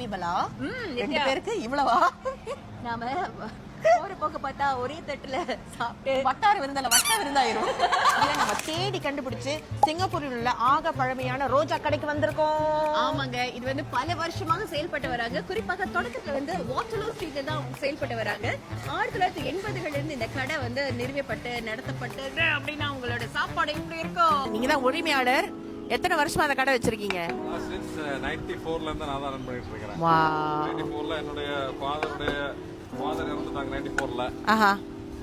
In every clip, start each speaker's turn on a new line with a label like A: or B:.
A: விமலா 2 பேருக்கு இவ்வளவா?
B: நாம போற போக்க பார்த்தா ஒரே தட்டுல சாப்பிட்டு
A: வட்டார விருந்தாயிரும். இல்ல, நம்ம தேடி கண்டுபிடிச்சு சிங்கப்பூரில் உள்ள ஆக பழமையான ரோஜா கடைக்கு வந்திருக்கோம்.
B: ஆமாங்க, இது வந்து பல வருஷமாக செயல்பட்டு வராங்க. குறிப்பாக தொடக்கத்துல வந்து வாட்டர்லூ ஸ்ட்ரீட்ல தான் செயல்பட்டு வராங்க. 1980களில் இருந்து இந்த கடை வந்து நிறுவப்பட்டு நடத்தப்பட்டு அப்படின்னா அவங்களோட சாப்பாடு இப்படி இருக்கும்.
A: நீங்க தான் உரிமையாளர். எத்தனை வருஷமா அந்த கடை வச்சிருக்கீங்க?
C: சின்ஸ் 94ல இருந்து நான் தான் ரன் பண்ணிட்டு இருக்கேன்.
A: வா.
C: 94ல என்னுடைய ஃபாதர் இறந்துட்டாங்க 94ல.
A: ஆஹா.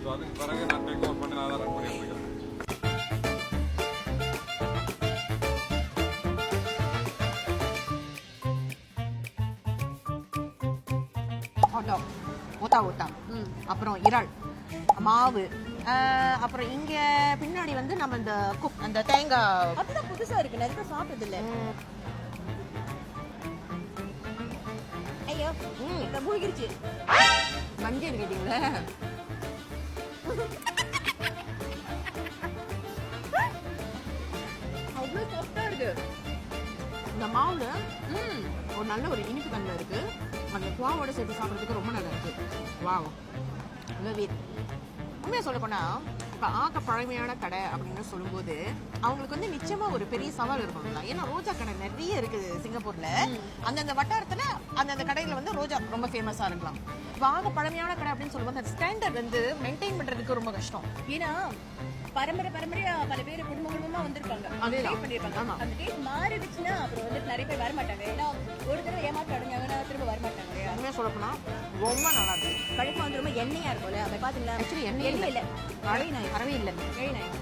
C: சோ அதுக்கு பிறகு நான் டேக் ஓவர் பண்ணி நான் தான் ரன் பண்ணிட்டு இருக்கேன்.
A: ஓட்டா அப்புறம் இறால் மாவு, அப்புறம் இங்க பின்னாடி வந்து நம்ம இந்த அந்த தேங்காய்.
B: அதுதான் புதுசா இருக்கு, நிறைய சாப்பிட்டது இல்ல. ஐயோ இந்த மூழ்கிருச்சு.
A: மஞ்சள் கேட்டீங்களே.
B: அவ்வளவு சாஃப்டா இருக்கு.
A: இந்த மாவுல ஒரு நல்ல ஒரு இனிப்பு தன்மை இருக்கு. அந்த குவாவோட சேர்த்து சாப்பிட்றதுக்கு ரொம்ப நல்லா இருக்கு. வாவ், உண்மையா சொல்ல போனா இப்ப ஆக பழமையான கடை அப்படின்னு சொல்லும்போது அவங்களுக்கு வந்து நிச்சயமா ஒரு பெரிய சவால் இருக்கணும்ல. ஏன்னா ரோஜா கடை நிறைய இருக்குது சிங்கப்பூர்ல. அந்தந்த வட்டாரத்துல அந்தந்த கடையில வந்து ரோஜா ரொம்ப ஃபேமஸா இருக்கலாம். இப்ப ஆக பழமையான கடை அப்படின்னு சொல்லும்போது அந்த ஸ்டாண்டர்ட் வந்து மெயின்டைன் பண்றதுக்கு ரொம்ப கஷ்டம்.
B: ஏன்னா பரம்பரையா பல பேர் குடும்பமா வந்திருப்பாங்க.
A: அதேதான்.
B: பண்ணிருப்பாங்க.
A: ஆமா.
B: அந்த டேஸ்ட் மாறிடுச்சுன்னா அப்புறம் வந்து நிறைய பேர் வர மாட்டாங்க. ஏன்னா ஒரு தடவை ஏமாற்றம் அடைஞ்சாங்கன்னா திரும்ப வர மாட்டாங்க.
A: உண்மையா சொல்ல போனா ரொம்ப நல்லா இருக்கு.
B: கடைக்கு வந்து ரொம்ப எண்ணெயா இருக்கும்ல, அதை பாத்தீங்களா?
A: ஆக்சுவலி எண்ணெய் இல்ல,
B: இல்ல
A: அறவே இல்லை.
B: very nice.